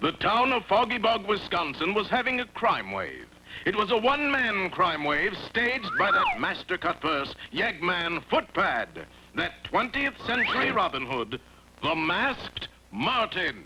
The town of Foggy Bog, Wisconsin was having a crime wave. It was a one-man crime wave staged by that master cut-purse, Yeggman Footpad, that 20th century Robin Hood, the Masked Martin.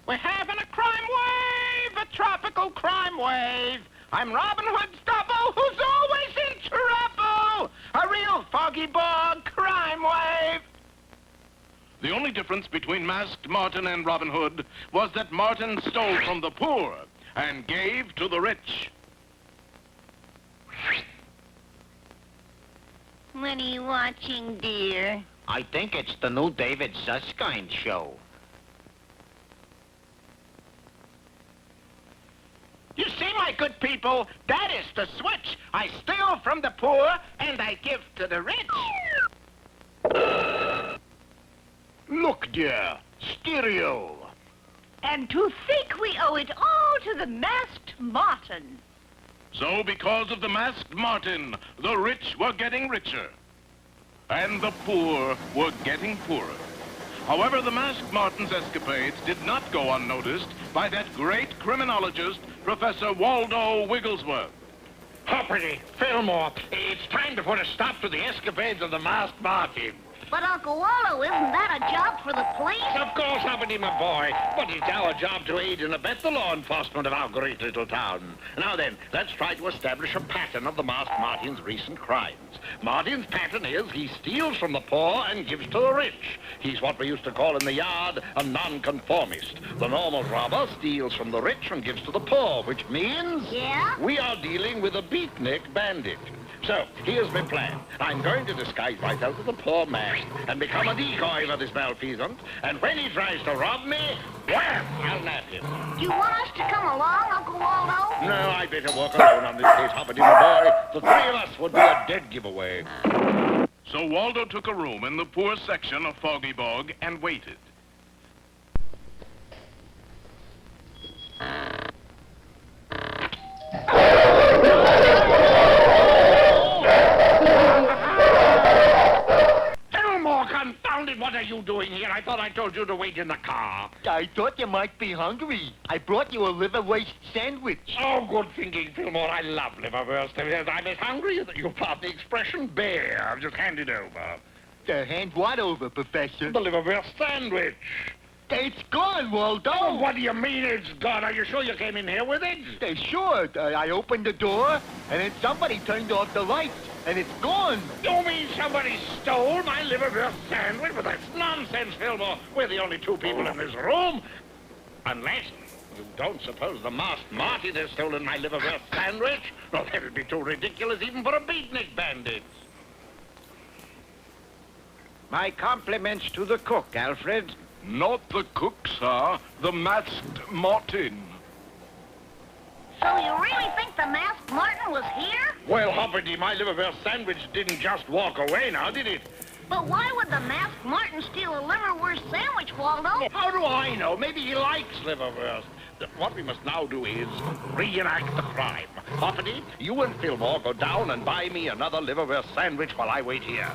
We're having a crime wave, a tropical crime wave. I'm Robin Hood's double who's always in trouble. A real Foggy Bog crime wave. The only difference between Masked Martin and Robin Hood was that Martin stole from the poor and gave to the rich. What are you watching, dear? I think it's the new David Susskind show. You see, my good people, that is the switch. I steal from the poor and I give to the rich. Look, dear, stereo. And to think we owe it all to the Masked Martin. So because of the Masked Martin, the rich were getting richer, and the poor were getting poorer. However, the Masked Martin's escapades did not go unnoticed by that great criminologist, Professor Waldo Wigglesworth. Hoppity, Fillmore, it's time to put a stop to the escapades of the Masked Martin. But, Uncle Waldo, isn't that a job for the police? Of course, Hoppity, my boy. But it's our job to aid and abet the law enforcement of our great little town. Now then, let's try to establish a pattern of the Masked Martin's recent crimes. Martin's pattern is he steals from the poor and gives to the rich. He's what we used to call in the yard a nonconformist. The normal robber steals from the rich and gives to the poor, which means... Yeah? We are dealing with a beatnik bandit. So, here's my plan. I'm going to disguise myself as a poor man and become a decoy for this malfeasant, and when he tries to rob me, wham, I'll nab him. Do you want us to come along, Uncle Waldo? No, I'd better work alone on this case, Hoppity, my boy. The three of us would be a dead giveaway. So Waldo took a room in the poor section of Foggy Bog and waited. What are you doing here? I thought I told you to wait in the car. I thought you might be hungry. I brought you a liverwurst sandwich. Oh, good thinking, Fillmore. I love liverwurst. I'm as hungry as you pardon the expression bear. Just hand it over. Hand what over, Professor? The liverwurst sandwich. It's gone, Waldo. Oh, what do you mean it's gone? Are you sure you came in here with it? Sure. I opened the door, and then somebody turned off the lights, and it's gone. You mean somebody stole my liverwurst sandwich? But that's nonsense, Fillmore. We're the only two people in this room. Unless you don't suppose the Masked Martin has stolen my liverwurst sandwich? No, that would be too ridiculous even for a beatnik bandit. My compliments to the cook, Alfred. Not the cook, sir. The Masked Martin. So you really think the Masked Martin was here? Well, Hoppity, my liverwurst sandwich didn't just walk away now, did it? But why would the Masked Martin steal a liverwurst sandwich, Waldo? How do I know? Maybe he likes liverwurst. What we must now do is reenact the crime. Hoppity, you and Fillmore go down and buy me another liverwurst sandwich while I wait here.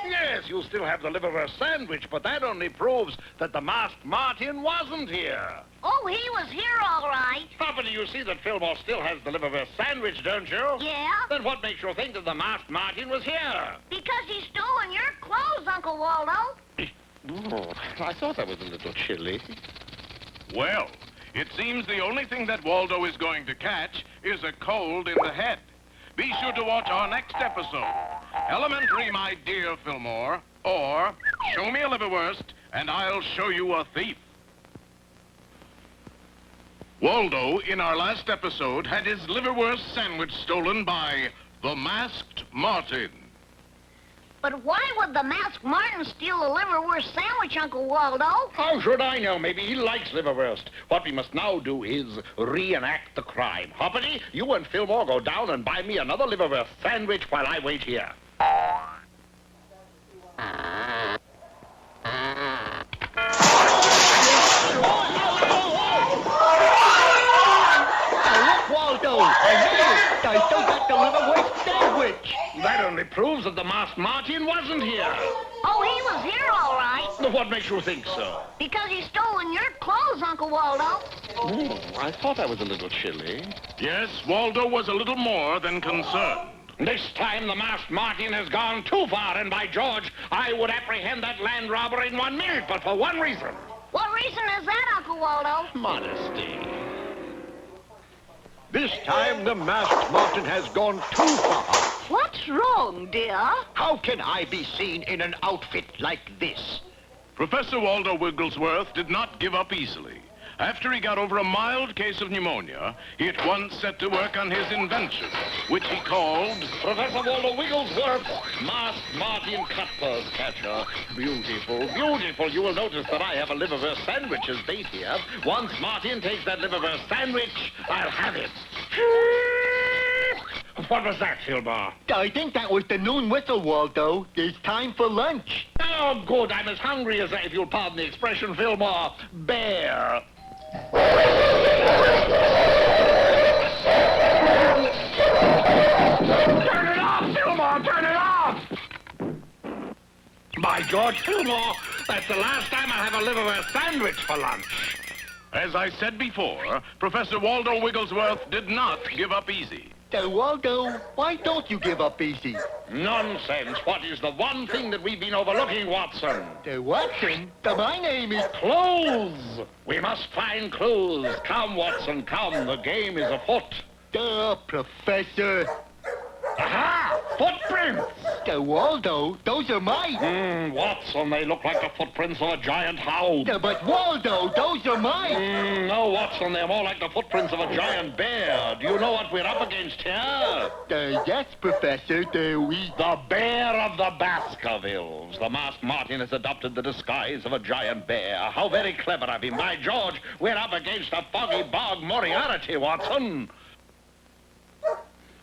Yes, you still have the liverwurst sandwich, but that only proves that the Masked Martin wasn't here. Oh, he was here all right. Hoppity, you see that Fillmore still has the liverwurst sandwich, don't you? Yeah? Then what makes you think that the Masked Martin was here? Because he's stolen your clothes, Uncle Waldo. Oh, I thought that was a little chilly. Well, it seems the only thing that Waldo is going to catch is a cold in the head. Be sure to watch our next episode, Elementary, My Dear Fillmore, or Show Me a Liverwurst, and I'll Show You a Thief. Waldo, in our last episode, had his liverwurst sandwich stolen by the Masked Martin. But why would the Masked Martin steal a liverwurst sandwich, Uncle Waldo? How should I know? Maybe he likes liverwurst. What we must now do is reenact the crime. Hoppity, you and Fillmore go down and buy me another liverwurst sandwich while I wait here. I still got the liverwurst sandwich. That only proves that the masked Martin wasn't here. Oh, he was here, all right. What makes you think so? Because he's stolen your clothes, Uncle Waldo. I thought I was a little chilly. Yes, Waldo was a little more than concerned. This time the masked Martin has gone too far, and by George, I would apprehend that land robber in 1 minute, but for one reason. What reason is that, Uncle Waldo? Modesty. This time the masked Martin has gone too far. What's wrong, dear? How can I be seen in an outfit like this? Professor Waldo Wigglesworth did not give up easily. After he got over a mild case of pneumonia, he at once set to work on his invention, which he called Professor Waldo Wigglesworth, masked Martin Cutpurse Catcher. Beautiful, beautiful. You will notice that I have a liverwurst sandwich as bait here. Once Martin takes that liverwurst sandwich, I'll have it. What was that, Fillmore? I think that was the noon whistle, Waldo. It's time for lunch. Oh, good. I'm as hungry as, if you'll pardon the expression, Fillmore, bear. Turn it off, Fillmore! Turn it off! By George, Fillmore, that's the last time I'll have a liverwurst sandwich for lunch. As I said before, Professor Waldo Wigglesworth did not give up easy. Waldo, why don't you give up easy? Nonsense. What is the one thing that we've been overlooking, Watson? Watson? My name is... Clues! We must find clues. Come, Watson, come. The game is afoot. Professor. Aha! Footprints! Waldo, those are mine. Watson, they look like the footprints of a giant hound. But Waldo, those are mine. No, Watson, they're more like the footprints of a giant bear. Do you know what we're up against here? Yes, Professor, The bear of the Baskervilles. The masked Martin has adopted the disguise of a giant bear. How very clever of him. By George, we're up against a foggy bog Moriarty, Watson.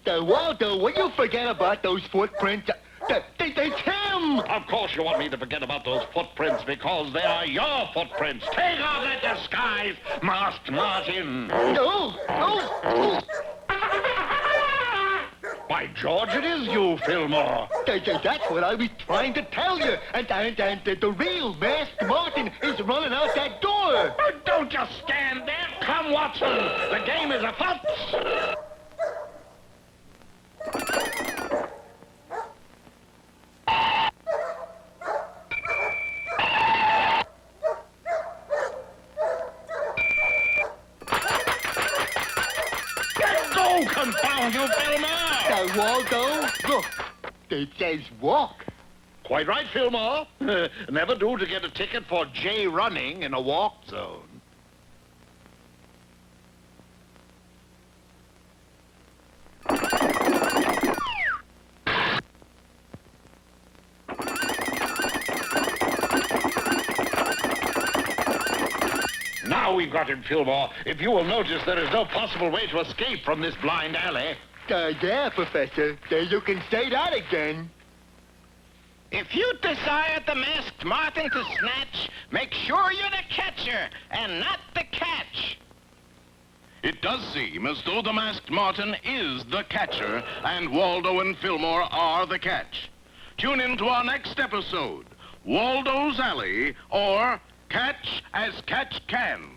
Waldo, will you forget about those footprints? It's him! Of course you want me to forget about those footprints because they are your footprints. Take off that disguise, masked Martin. No. By George, it is you, Fillmore. That's what I was trying to tell you. And the real masked Martin is running out that door. Don't just stand there. Come, Watson. The game is afoot. Confound you, Fillmore! Waldo, look, it says walk. Quite right, Fillmore. Never do to get a ticket for J running in a walk zone. Now we've got him, Fillmore. If you will notice, there is no possible way to escape from this blind alley. Yeah, Professor. You can say that again. If you desire the masked Martin to snatch, make sure you're the catcher and not the catch. It does seem as though the masked Martin is the catcher and Waldo and Fillmore are the catch. Tune in to our next episode, Waldo's Alley, or Catch as Catch Can.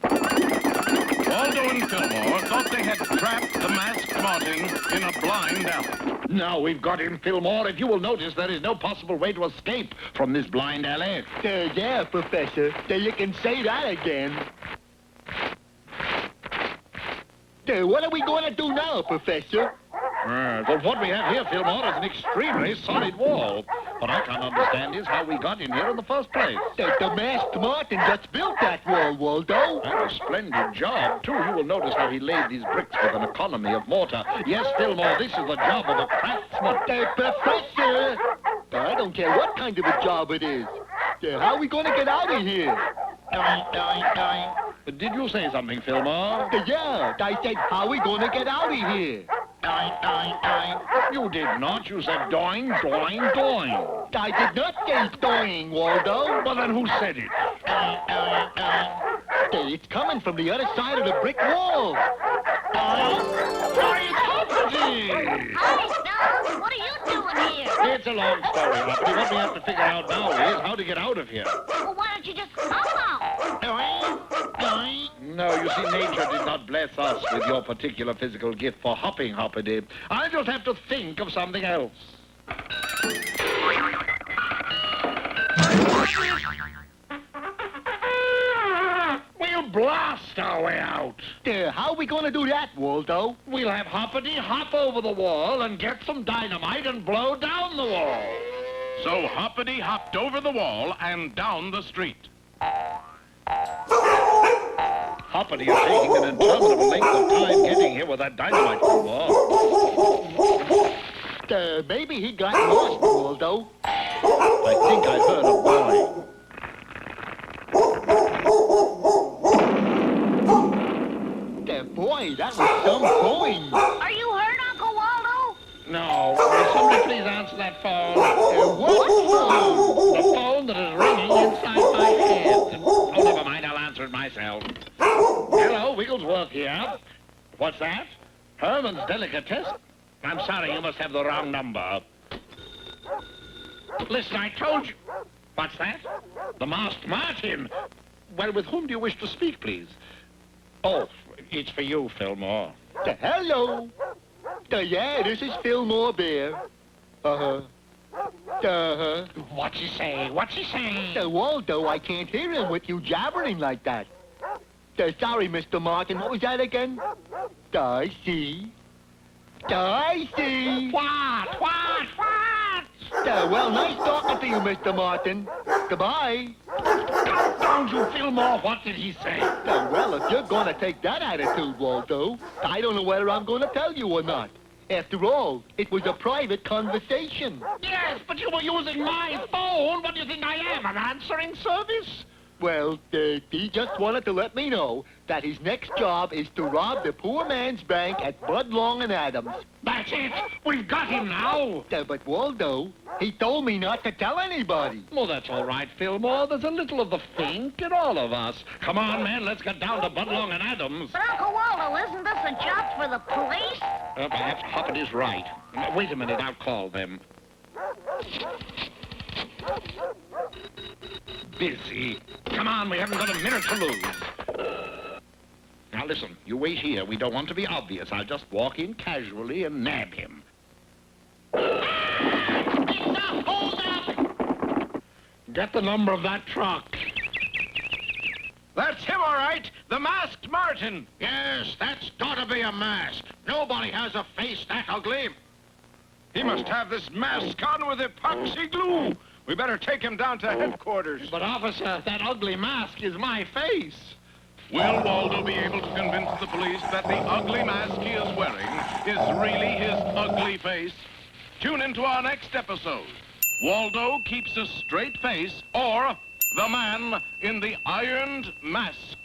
Waldo and Fillmore thought they had trapped the masked Martin in a blind alley. Now we've got him, Fillmore. If you will notice, there is no possible way to escape from this blind alley. Yeah, Professor. You can say that again. What are we going to do now, Professor? Well, what we have here, Fillmore, is an extremely solid wall. What I can't understand is how we got in here in the first place. The masked Martin just built that wall, Waldo. And a splendid job, too. You will notice how he laid these bricks with an economy of mortar. Yes, Fillmore, this is the job of a craftsman. Professor! I don't care what kind of a job it is. How are we going to get out of here? Did you say something, Fillmore? Yeah, I said, how are we going to get out of here? You did not. You said doing, doing, doing. I did not say doing, Waldo. Well, then who said it? It's coming from the other side of the brick wall. Why, Hoppity! Hi, fellas. What are you doing here? It's a long story, Hoppity. What we have to figure out now is how to get out of here. Well, why don't you just hop out? No, you see, nature did not bless us with your particular physical gift for hopping, Hoppity. I just have to think of something else. We'll blast our way out. How are we going to do that, Waldo? We'll have Hoppity hop over the wall and get some dynamite and blow down the wall. So Hoppity hopped over the wall and down the street. Hoppity is taking an interminable length of time getting here with that dynamite wall. Maybe he got lost, Waldo. I think I heard a boy. Boy, that was some going. Are you hurt, Uncle Waldo? No. Will somebody please answer that phone? What phone? The phone that is ringing inside my head. Oh, never mind. I'll answer it myself. Hello, Wigglesworth here. What's that? Herman's Delicatessen? I'm sorry, you must have the wrong number. Listen, I told you. What's that? The Masked Martin. Well, with whom do you wish to speak, please? Oh, it's for you, Fillmore. Hello. Yeah, this is Fillmore Bear. What's he say? What's he say? Waldo, I can't hear him with you jabbering like that. Sorry, Mr. Martin. What was that again? I see. I see. What? Well, nice talking to you, Mr. Martin. Goodbye. Don't you, Fillmore? What did he say? Well, if you're going to take that attitude, Waldo, I don't know whether I'm going to tell you or not. After all, it was a private conversation. Yes, but you were using my phone. What do you think I am, an answering service? Well, he just wanted to let me know that his next job is to rob the poor man's bank at Budlong and Adams. That's it. We've got him now. But Waldo, he told me not to tell anybody. Well, that's all right, Fillmore. There's a little of the fink in all of us. Come on, man, let's get down to Budlong and Adams. But, Uncle Waldo, isn't this a job for the police? Perhaps Hoppity's right. Wait a minute, I'll call them. Busy. Come on, we haven't got a minute to lose. Now listen, you wait here. We don't want to be obvious. I'll just walk in casually and nab him. Hold up! Get the number of that truck. That's him, all right. The Masked Martin. Yes, that's gotta be a mask. Nobody has a face that ugly. He must have this mask on with epoxy glue. We better take him down to headquarters. But, officer, that ugly mask is my face. Will Waldo be able to convince the police that the ugly mask he is wearing is really his ugly face? Tune into our next episode. Waldo keeps a straight face, or the man in the ironed mask.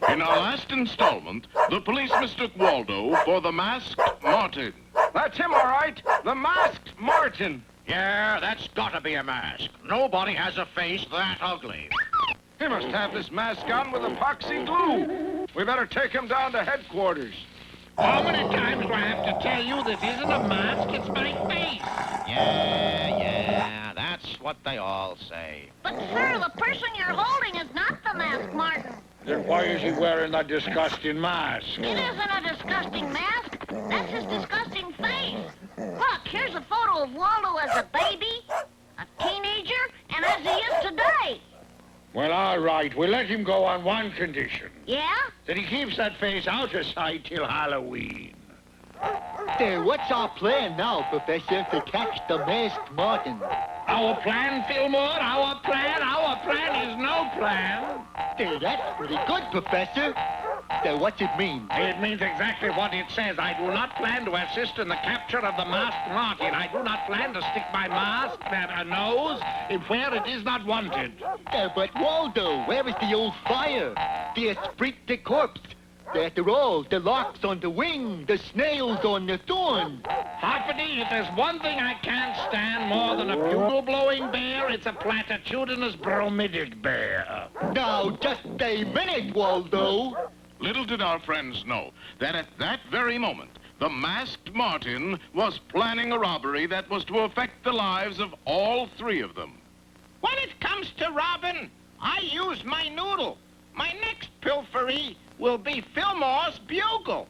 In our last installment, the police mistook Waldo for the Masked Martin. That's him, all right. The Masked Martin. Yeah, that's gotta be a mask. Nobody has a face that ugly. He must have this mask on with epoxy glue. We better take him down to headquarters. How many times do I have to tell you this isn't a mask, it's my face? Yeah, that's what they all say. But, sir, the person you're holding is not the Masked Martin. Then why is he wearing that disgusting mask? It isn't a disgusting mask. That's his disgusting face. Look, here's a photo of Waldo as a baby, a teenager, and as he is today. Well, all right. We'll let him go on one condition. Yeah? That he keeps that face out of sight till Halloween. What's our plan now, Professor, to catch the Masked Martin? Our plan, Fillmore? Our plan? Our plan is no plan. That's pretty good, Professor. What's it mean? It means exactly what it says. I do not plan to assist in the capture of the Masked Martin. I do not plan to stick my mask, a nose, where it is not wanted. But Waldo, where is the old fire? The esprit de corps. After all, the lark's on the wing, the snail's on the thorn. Hoppity, if there's one thing I can't stand more than a bugle-blowing bear, it's a platitudinous bromidic bear. Now, just a minute, Waldo. Little did our friends know that at that very moment, the masked Martin was planning a robbery that was to affect the lives of all three of them. When it comes to robbing, I use my noodle. My next pilfery will be Fillmore's bugle.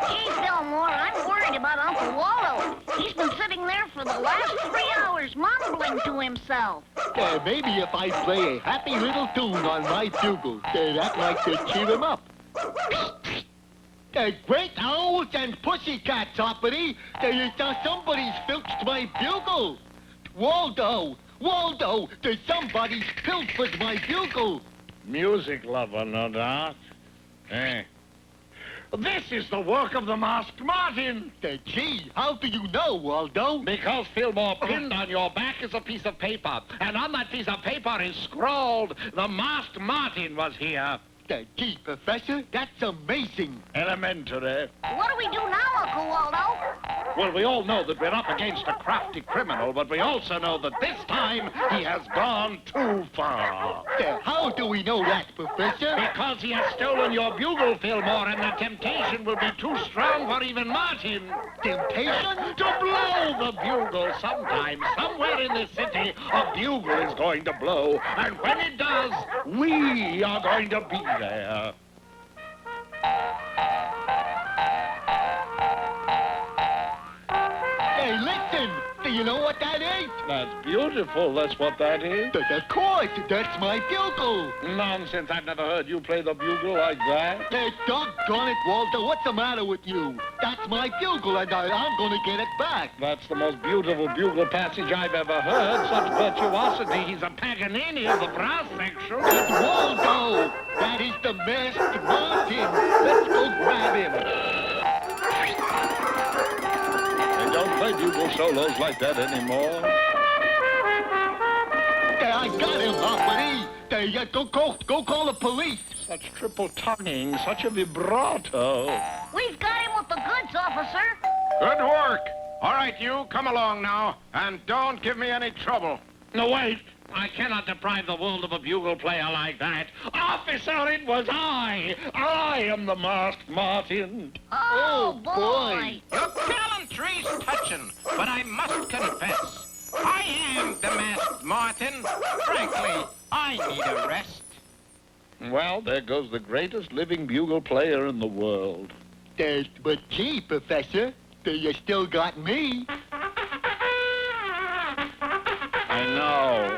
Gee, Fillmore, I'm worried about Uncle Waldo. He's been sitting there for the last 3 hours mumbling to himself. Maybe if I play a happy little tune on my bugle, that might cheer him up. Great owls and pussycats, Hoppity. Somebody's filched my bugle. Waldo, somebody's pilfered my bugle. Music lover, no doubt. Eh. This is the work of the masked Martin. Gee, how do you know, Waldo? Because Fillmore pinned on your back is a piece of paper, and on that piece of paper is scrawled, the masked Martin was here. Gee, Professor, that's amazing. Elementary. What do we do now, Uncle Waldo? Well, we all know that we're up against a crafty criminal, but we also know that this time he has gone too far. How do we know that, Professor? Because he has stolen your bugle, Fillmore, and the temptation will be too strong for even Martin. Temptation? To blow the bugle sometime, somewhere in this city, a bugle is going to blow. And when it does, we are going to be there. Hey, listen! Do you know what that is? That's beautiful, that's what that is. Of course, that's my bugle. Nonsense, I've never heard you play the bugle like that. Hey, doggone it, Waldo, what's the matter with you? That's my bugle, and I'm gonna get it back. That's the most beautiful bugle passage I've ever heard. Such virtuosity, he's a Paganini of the brass section. It's Waldo! That is the masked Martin! Let's go grab him! They don't play bugle solos like that anymore. I got him, Hoppity! Go call the police! Such triple tonguing, such a vibrato. We've got him with the goods, officer. Good work. All right, you, come along now, and don't give me any trouble. No, wait. I cannot deprive the world of a bugle player like that. Officer, it was I. I am the masked Martin. Oh, boy. Your gallantry's touching, but I must confess, I am the masked Martin. Frankly, I need a rest. Well, there goes the greatest living bugle player in the world. But gee, Professor, you still got me. I know.